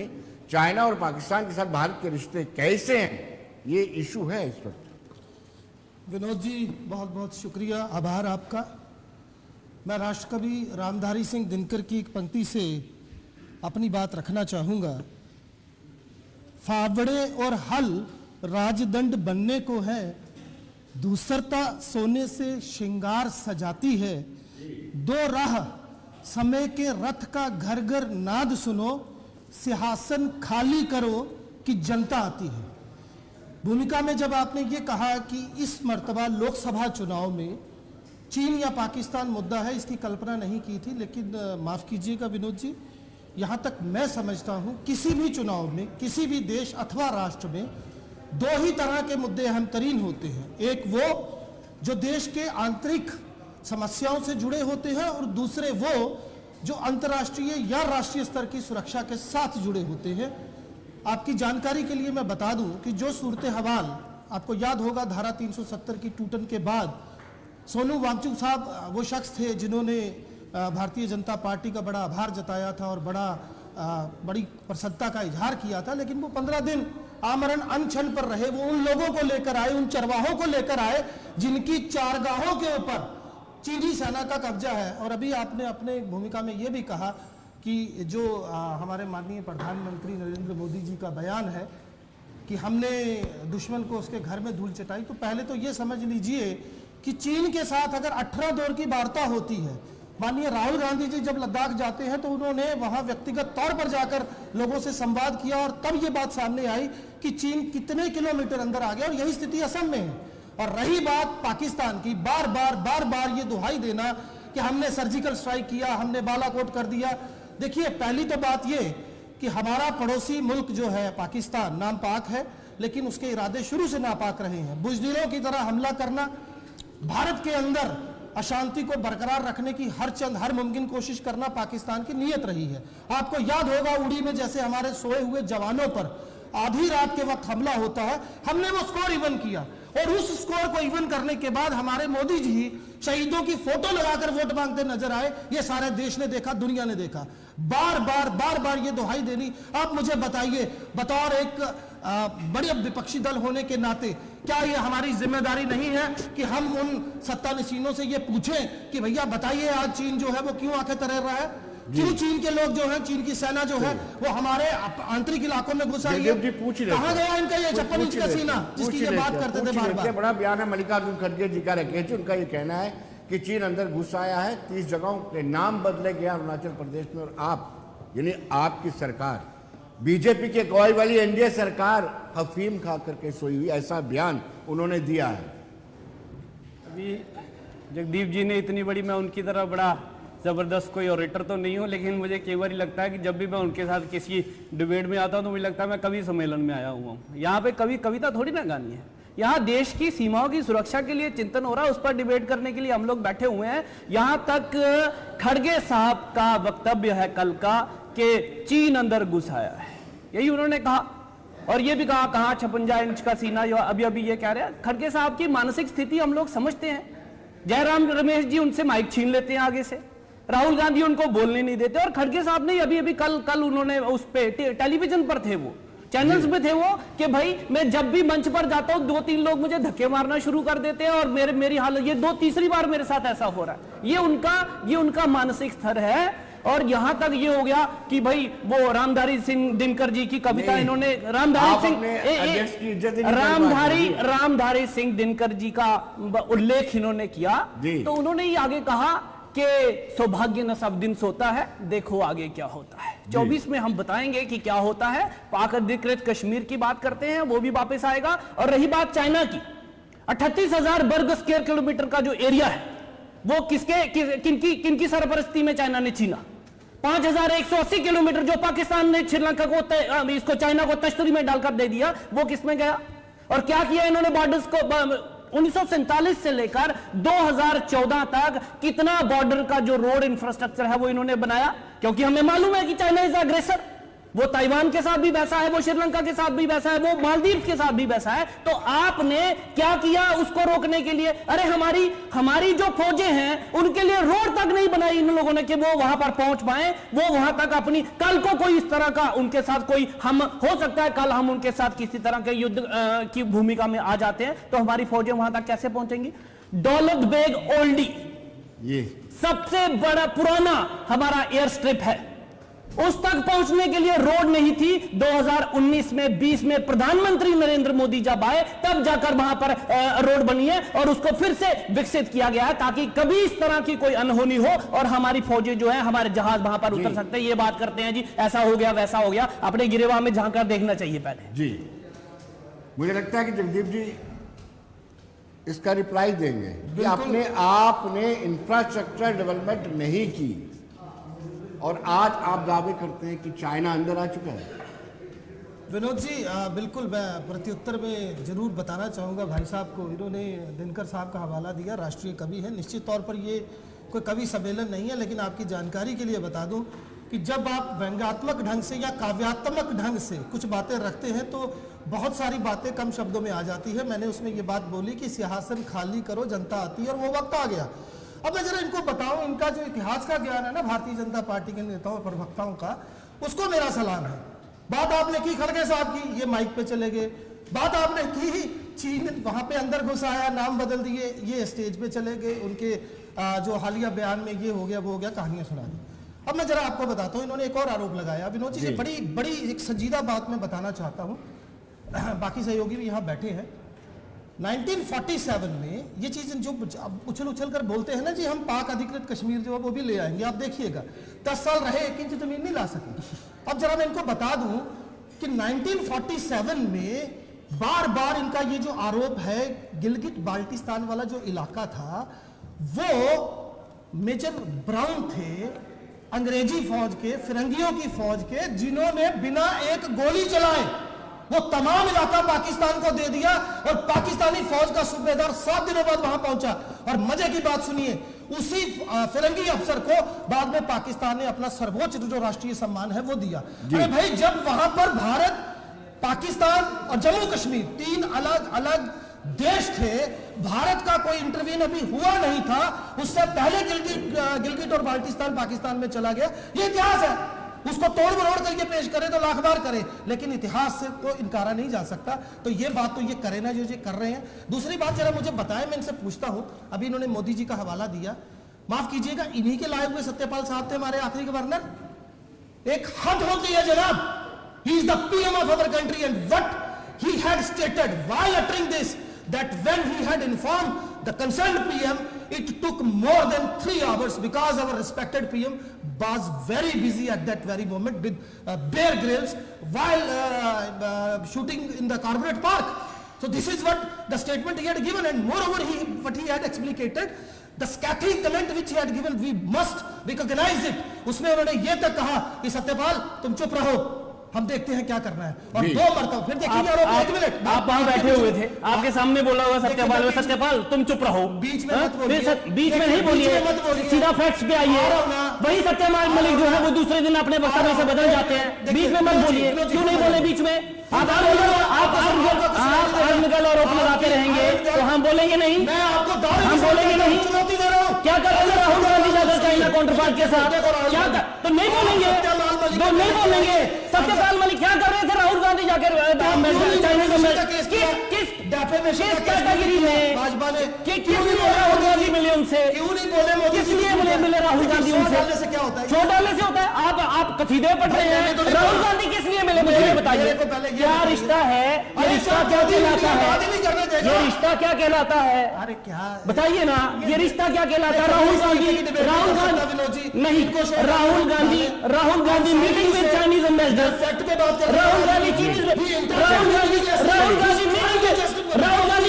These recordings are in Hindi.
में चाइना और पाकिस्तान के साथ भारत के रिश्ते कैसे हैं, ये इशू है इस वक्त। विनोद जी, बहुत बहुत शुक्रिया, आभार आपका। मैं राष्ट्रकवि रामधारी सिंह दिनकर की एक पंक्ति से अपनी बात रखना चाहूँगा। फावड़े और हल राजदंड बनने को है, दूसरता सोने से श्रृंगार सजाती है, दो राह समय के रथ का घर घर नाद सुनो, सिंहासन खाली करो कि जनता आती है। भूमिका में जब आपने ये कहा कि इस मर्तबा लोकसभा चुनाव में चीन या पाकिस्तान मुद्दा है, इसकी कल्पना नहीं की थी, लेकिन माफ़ कीजिएगा विनोद जी, यहाँ तक मैं समझता हूँ किसी भी चुनाव में किसी भी देश अथवा राष्ट्र में दो ही तरह के मुद्दे अहम तरीन होते हैं। एक वो जो देश के आंतरिक समस्याओं से जुड़े होते हैं और दूसरे वो जो अंतर्राष्ट्रीय या राष्ट्रीय स्तर की सुरक्षा के साथ जुड़े होते हैं। आपकी जानकारी के लिए मैं बता दूं कि जो सूरत हवाल आपको याद होगा, धारा 370 की टूटन के बाद सोनू वांगचुक साहब वो शख्स थे जिन्होंने भारतीय जनता पार्टी का बड़ा आभार जताया था और बड़ी प्रसन्नता का इजहार किया था, लेकिन वो 15 दिन आमरण अनशन पर रहे। वो उन लोगों को लेकर आए, उन चरवाहों को लेकर आए जिनकी चारगाहों के ऊपर चीनी सेना का कब्जा है। और अभी आपने अपने भूमिका में ये भी कहा कि जो हमारे माननीय प्रधानमंत्री नरेंद्र मोदी जी का बयान है कि हमने दुश्मन को उसके घर में धूल चटाई, तो पहले तो ये समझ लीजिए कि चीन के साथ अगर 18 दौर की वार्ता होती है, माननीय राहुल गांधी जी जब लद्दाख जाते हैं तो उन्होंने वहां व्यक्तिगत तौर पर जाकर लोगों से संवाद किया और तब ये बात सामने आई कि चीन कितने किलोमीटर अंदर आ गया, और यही स्थिति असम में है। और रही बात पाकिस्तान की, बार बार ये दुहाई देना कि हमने सर्जिकल स्ट्राइक किया, हमने बालाकोट कर दिया। देखिए, पहली तो बात ये कि हमारा पड़ोसी मुल्क जो है पाकिस्तान, नाम पाक है लेकिन उसके इरादे शुरू से नापाक रहे हैं। बुजदिलों की तरह हमला करना, भारत के अंदर अशांति को बरकरार रखने की हर मुमकिन कोशिश करना पाकिस्तान की नीयत रही है। आपको याद होगा उड़ी में जैसे हमारे सोए हुए जवानों पर आधी रात के वक्त हमला होता है, हमने वो स्कोर इवन किया और उस स्कोर को इवन करने के बाद हमारे मोदी जी शहीदों की फोटो लगाकर वोट मांगते नजर आए। ये सारे देश ने देखा, दुनिया ने देखा। बार बार ये दुहाई देनी। आप मुझे बताइए, बतौर एक बड़े विपक्षी दल होने के नाते, क्या ये हमारी जिम्मेदारी नहीं है कि हम उन सत्तानशीनों से ये पूछें कि भैया बताइए आज चीन जो है वो क्यों आंखें तरेर रहा है, क्यों चीन के लोग जो हैं, चीन की सेना जो है वो हमारे आंतरिक इलाकों में घुस आई है? कहां गया इनका ये 56 इंच का सीना जिसकी ये बात करते थे बार बार? बड़ा बयान है मल्लिकार्जुन खड़गे जी का रखें, उनका ये कहना है कि चीन अंदर घुस आया है, 30 जगहों के नाम बदले गए अरुणाचल प्रदेश में, और आप यानी आपकी सरकार, बीजेपी के अगुवाई वाली एनडीए सरकार अफीम खा करके सोई हुई, ऐसा बयान उन्होंने दिया है। अभी जगदीप जी ने इतनी बड़ी, मैं उनकी तरह बड़ा ज़बरदस्त कोई ऑरेटर तो नहीं हूँ, लेकिन मुझे कई बार लगता है कि जब भी मैं उनके साथ किसी डिबेट में आता हूँ तो मुझे लगता है मैं कवि सम्मेलन में आया हुआ हूँ। यहाँ पे कविता थोड़ी ना गानी है, यहाँ देश की सीमाओं की सुरक्षा के लिए चिंतन हो रहा है, उस पर डिबेट करने के लिए हम लोग बैठे हुए हैं। यहाँ तक खड़गे साहब का वक्तव्य है कल का कि चीन अंदर घुस आया है, यही उन्होंने कहा। और ये भी कहा 56 इंच का सीना, जो अभी ये कह रहे हैं। खड़गे साहब की मानसिक स्थिति हम लोग समझते हैं। जयराम रमेश जी उनसे माइक छीन लेते हैं आगे से, राहुल गांधी उनको बोलने नहीं देते, और खड़गे साहब ने अभी कल उन्होंने उस पे टेलीविजन पर थे, वो चैनल्स पे थे वो, कि भाई मैं जब भी मंच पर जाता हूं 2-3 लोग मुझे धक्के मारना शुरू कर देते हैं और मेरी हालत, ये तीसरी बार मेरे साथ ऐसा हो रहा है। ये उनका मानसिक स्तर है। और यहां तक ये हो गया कि भाई वो रामधारी सिंह दिनकर जी की कविता, इन्होंने रामधारी सिंह दिनकर जी का उल्लेख इन्होंने किया, तो उन्होंने ही आगे कहा कि सौभाग्य न सब दिन सोता है, देखो आगे क्या होता है। 24 में हम बताएंगे कि क्या होता है। पाक अधिकृत कश्मीर की बात करते हैं, वो भी वापस आएगा। और रही बात चाइना की, 38,000 वर्ग स्क्वायर किलोमीटर का जो एरिया है वो किनकी सरपरस्ती में चाइना ने छीना। 5,180 किलोमीटर जो पाकिस्तान ने श्रीलंका को, इसको चाइना को तश्तरी में डालकर दे दिया, वो किसमें गया? और क्या किया इन्होंने बॉर्डर्स को? 1947 से लेकर 2014 तक कितना बॉर्डर का जो रोड इंफ्रास्ट्रक्चर है वो इन्होंने बनाया, क्योंकि हमें मालूम है कि चाइना इज अग्रेसर। वो ताइवान के साथ भी वैसा है, वो श्रीलंका के साथ भी वैसा है, वो मालदीव के साथ भी वैसा है। तो आपने क्या किया उसको रोकने के लिए? अरे हमारी जो फौजें हैं उनके लिए रोड तक नहीं बनाई इन लोगों ने कि वो वहां पर पहुंच पाए, वो वहां तक अपनी, कल को कोई इस तरह का उनके साथ कोई, हम हो सकता है कल हम उनके साथ किसी तरह के युद्ध की भूमिका में आ जाते हैं, तो हमारी फौजें वहां तक कैसे पहुंचेंगी? दौलत बेग ओल्डी ये सबसे बड़ा पुराना हमारा एयर स्ट्रिप है, उस तक पहुंचने के लिए रोड नहीं थी। 2019 में 20 में प्रधानमंत्री नरेंद्र मोदी जब आए तब जाकर वहां पर रोड बनी है और उसको फिर से विकसित किया गया है ताकि कभी इस तरह की कोई अनहोनी हो और हमारी फौजें जो है, हमारे जहाज वहां पर उतर सकते हैं। ये बात करते हैं जी ऐसा हो गया वैसा हो गया, अपने गिरेबान में झांक कर देखना चाहिए पहले। जी, मुझे लगता है कि जगदीप जी इसका रिप्लाई देंगे कि आपने इंफ्रास्ट्रक्चर डेवलपमेंट नहीं की और आज आप दावे करते हैं कि चाइना अंदर आ चुका है। विनोद जी बिल्कुल, मैं प्रत्युत्तर में जरूर बताना चाहूँगा भाई साहब को। इन्होंने दिनकर साहब का हवाला दिया, राष्ट्रीय कवि है। निश्चित तौर पर ये कोई कवि सम्मेलन नहीं है, लेकिन आपकी जानकारी के लिए बता दूं कि जब आप व्यंग्यात्मक ढंग से या काव्यात्मक ढंग से कुछ बातें रखते हैं तो बहुत सारी बातें कम शब्दों में आ जाती है। मैंने उसमें ये बात बोली कि सिंहासन खाली करो, जनता आती है, और वो वक्त आ गया। अब मैं जरा इनको बताऊं, इनका जो इतिहास का ज्ञान है ना भारतीय जनता पार्टी के नेताओं और प्रवक्ताओं का, उसको मेरा सलाम है। बात आपने की खड़गे साहब की, ये माइक पे चले गए। बात आपने की चीन वहां पे अंदर घुस आया, नाम बदल दिए, ये स्टेज पे चले गए, उनके जो हालिया बयान में ये हो गया वो हो गया, कहानियां सुना दी। अब मैं जरा आपको बताता हूँ, इन्होंने एक और आरोप लगाया। विनोद जी, बड़ी एक संजीदा बात मैं बताना चाहता हूँ, बाकी सहयोगी भी यहाँ बैठे हैं। 1947 में ये चीज जो उछल उछल कर बोलते हैं ना जी, हम पाक अधिकृत कश्मीर जो है वो भी ले आएंगे, आप देखिएगा 10 साल रहे 1 इंच जमीन नहीं ला सके। अब जरा मैं इनको बता दूं कि 1947 में बार बार इनका ये जो आरोप है, गिलगिट बाल्टिस्तान वाला जो इलाका था, वो मेजर ब्राउन थे अंग्रेजी फौज के, फिरंगियों की फौज के, जिन्होंने बिना एक गोली चलाए वो तमाम इलाका पाकिस्तान को दे दिया और पाकिस्तानी फौज का सूबेदार 7 दिनों बाद वहां पहुंचा। और मजे की बात सुनिए, उसी फिरंगी अफसर को बाद में पाकिस्तान ने अपना सर्वोच्च जो राष्ट्रीय सम्मान है वो दिया। अरे भाई, जब वहां पर भारत, पाकिस्तान और जम्मू कश्मीर 3 अलग अलग देश थे, भारत का कोई इंटरवीन अभी हुआ नहीं था, उससे पहले गिलगिट और बाल्टिस्तान पाकिस्तान में चला गया। ये इतिहास है, उसको तोड़ मरोड़ करके पेश करे तो लाख बार करे, लेकिन इतिहास से तो इनकारा नहीं जा सकता। तो ये बात तो ये करे ना जो ये कर रहे हैं। दूसरी बात जरा मुझे बताएं, मैं इनसे पूछता हूं, अभी इन्होंने मोदी जी का हवाला दिया, माफ कीजिएगा, इन्हीं के लाए हुए सत्यपाल साहब थे हमारे आखिरी गवर्नर। एक हद होती है जनाब, he is the PM of our country and what he had stated while uttering this, that when he had informed the concerned PM, it took more than 3 hours because our respected PM was very busy at that very moment with Bear Grylls while shooting in the Corporate Park. So this is what the statement he had given, and moreover what he had explicated, the scathing comment which he had given, we must recognize it. उसमें उन्होंने ये तक कहा कि सत्यपाल तुम चुप रहो, हम देखते हैं क्या करना है। और 2 मरतबा फिर देखिए, एक मिनट, आप वहां बैठे हुए थे, आपके सामने बोला हुआ सत्यपाल, सत्यपाल तुम चुप रहो, बीच में मत बोलिए, बीच में नहीं बोलिए, सीधा फैक्ट्स पे आइए। वही सत्यपाल मलिक जो है वो दूसरे दिन अपने वक्तव्य से बदल जाते हैं, बीच में मत बोलिए। क्यों नहीं बोले बीच में? आप निकल और आरोप लगाते रहेंगे तो हम बोलेंगे नहीं, हम बोलेंगे नहीं। चुनौती दे रहा हूं, क्या करेंगे राहुल गांधी जाकर चाइना काउंटरपार्ट के साथ? क्या कर, तो नहीं बोलेंगे, तो नहीं बोलेंगे। सत्यपाल मलिक क्या कर रहे थे राहुल गांधी जाकर चाइना को? किस कैटेगरी में, भाजपा ने किस लिए राहुल गांधी मिले उनसे? क्यों नहीं बोले? किस लिए मिले राहुल गांधी उनसे? से क्या होता है? छोड़ डालने से होता है। आप कसीदे पढ़ रहे हैं, राहुल गांधी किस लिए मिले मुझे बताइए। क्या रिश्ता है? ये रिश्ता क्या कहलाता है? ये रिश्ता क्या कहलाता है? अरे क्या बताइए ना, ये रिश्ता क्या कहलाता है? राहुल गांधी नहीं, Rahul Gandhi meeting with Chinese ambassador, Rahul Gandhi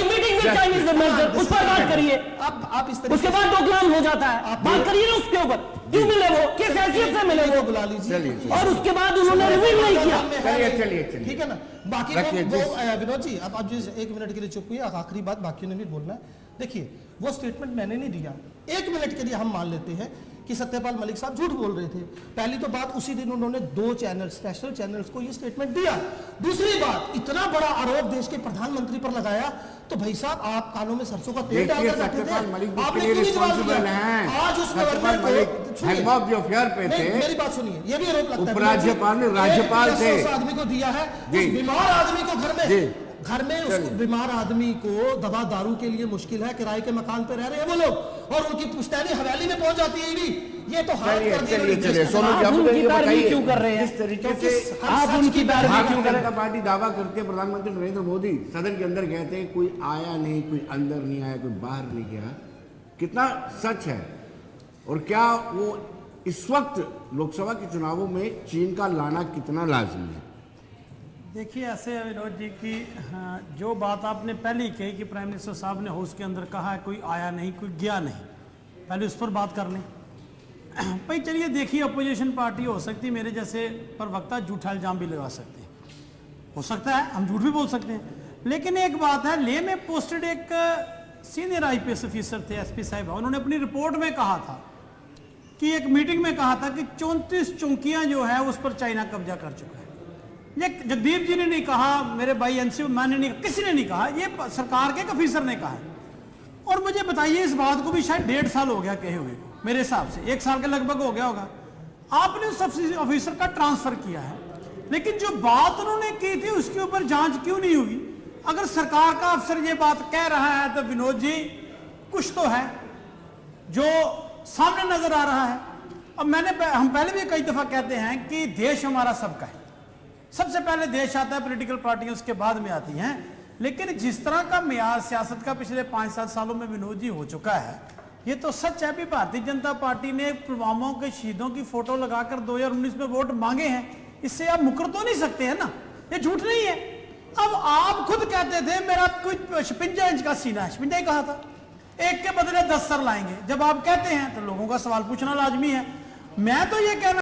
meeting with Chinese ambassador, उस पर बात करिए। आप इस तरह उसके बाद डोकलाम हो जाता है, बात करिए ना उसके ऊपर, क्यों मिले वो, किस हैसियत से मिले वो, बुला लीजिए। और उसके बाद उन्होंने रिवील नहीं किया। चलिए ठीक है ना। बाकी विनोद जी, अब जो 1 मिनट के लिए चुप हुई, आखिरी बात बाकी ने भी बोलना है। देखिए, वो स्टेटमेंट मैंने नहीं दिया, 1 मिनट के लिए हम मान लेते हैं कि सत्यपाल मलिक साहब झूठ बोल रहे थे। पहली तो बात, उसी दिन उन्होंने 2 चैनल, स्पेशल चैनल्स को ये स्टेटमेंट दिया। दूसरी बात, इतना बड़ा आरोप देश के प्रधानमंत्री पर लगाया, तो भाई साहब आप कानों में सरसों का तेल डालकर बैठे सत्यपाल थे, मलिक भी आपने इसके लिए क्यों नहीं जवाब रिस्पॉन्सिबल दिया? हैं। आज उस सत्यपाल गवर्नमेंट मलिक को हेड ऑफ द अफेयर पे थे। मेरी बात सुनिए, ये भी आरोप लगता है उपराज्यपाल ने राज्यपाल थे। उस आदमी को दिया है, उस बीमार आदमी को घर में उस बीमार आदमी को दवा दारू के लिए मुश्किल है, किराए के मकान पे रह रहे हैं वो लोग, और उनकी पुश्तैनी हवेली में पहुंच जाती है ईडी। ये तो हालत कर दी है। चलिए सोनू जी, आप उनकी पैरवी क्यों कर रहे हैं? इस तरीके से आप उनकी पैरवी क्यों भारतीय कर रहे जनता हैं? पार्टी दावा करते हैं, प्रधानमंत्री नरेंद्र मोदी सदन के अंदर गए थे, कोई आया नहीं, कोई अंदर नहीं आया, कोई बाहर नहीं गया। कितना सच है? और क्या वो इस वक्त लोकसभा के चुनावों में चीन का लाना कितना लाजमी है? देखिए, ऐसे है विनोद जी की जो बात आपने पहले ही कही कि प्राइम मिनिस्टर साहब ने हाउस के अंदर कहा है कोई आया नहीं, कोई गया नहीं, पहले उस पर बात कर लें। भाई चलिए, देखिए, अपोजिशन पार्टी हो सकती है, मेरे जैसे प्रवक्ता झूठा इल्जाम भी लगा सकते हैं, हो सकता है हम झूठ भी बोल सकते हैं। लेकिन एक बात है, लेह में पोस्टेड एक सीनियर IPS ऑफिसर थे, SP साहब, उन्होंने अपनी रिपोर्ट में कहा था कि एक मीटिंग में कहा था कि 34 चौकियां जो है उस पर चाइना कब्जा कर चुका है। ये जगदीप जी ने नहीं कहा, मेरे भाई NC मैंने नहीं, किसी ने नहीं कहा, ये सरकार के एक ऑफिसर ने कहा है। और मुझे बताइए, इस बात को भी शायद 1.5 साल हो गया कहे हुए, मेरे हिसाब से 1 साल के लगभग हो गया होगा। आपने उस ऑफिसर का ट्रांसफर किया है, लेकिन जो बात उन्होंने की थी उसके ऊपर जांच क्यों नहीं हुई? अगर सरकार का अफसर ये बात कह रहा है तो विनोद जी कुछ तो है जो सामने नजर आ रहा है। अब हम पहले भी कई दफा कहते हैं कि देश हमारा सबका है, सबसे पहले देश आता है, पॉलिटिकल पार्टियां उसके बाद में आती हैं। लेकिन जिस तरह का मियार सियासत का पिछले 5-7 सालों में विनोद जी हो चुका है, ये तो सच है भी भारतीय जनता पार्टी ने पुलवामा के शहीदों की फोटो लगाकर 2019 में वोट मांगे हैं, इससे आप मुकर तो नहीं सकते हैं ना, ये झूठ नहीं है। अब आप खुद कहते थे मेरा कुछ 56 इंच का सीना है, 56 ही कहा था, एक के बदले 10 सर लाएंगे। जब आप कहते हैं तो लोगों का सवाल पूछना लाजमी है। मैं तो ये कहना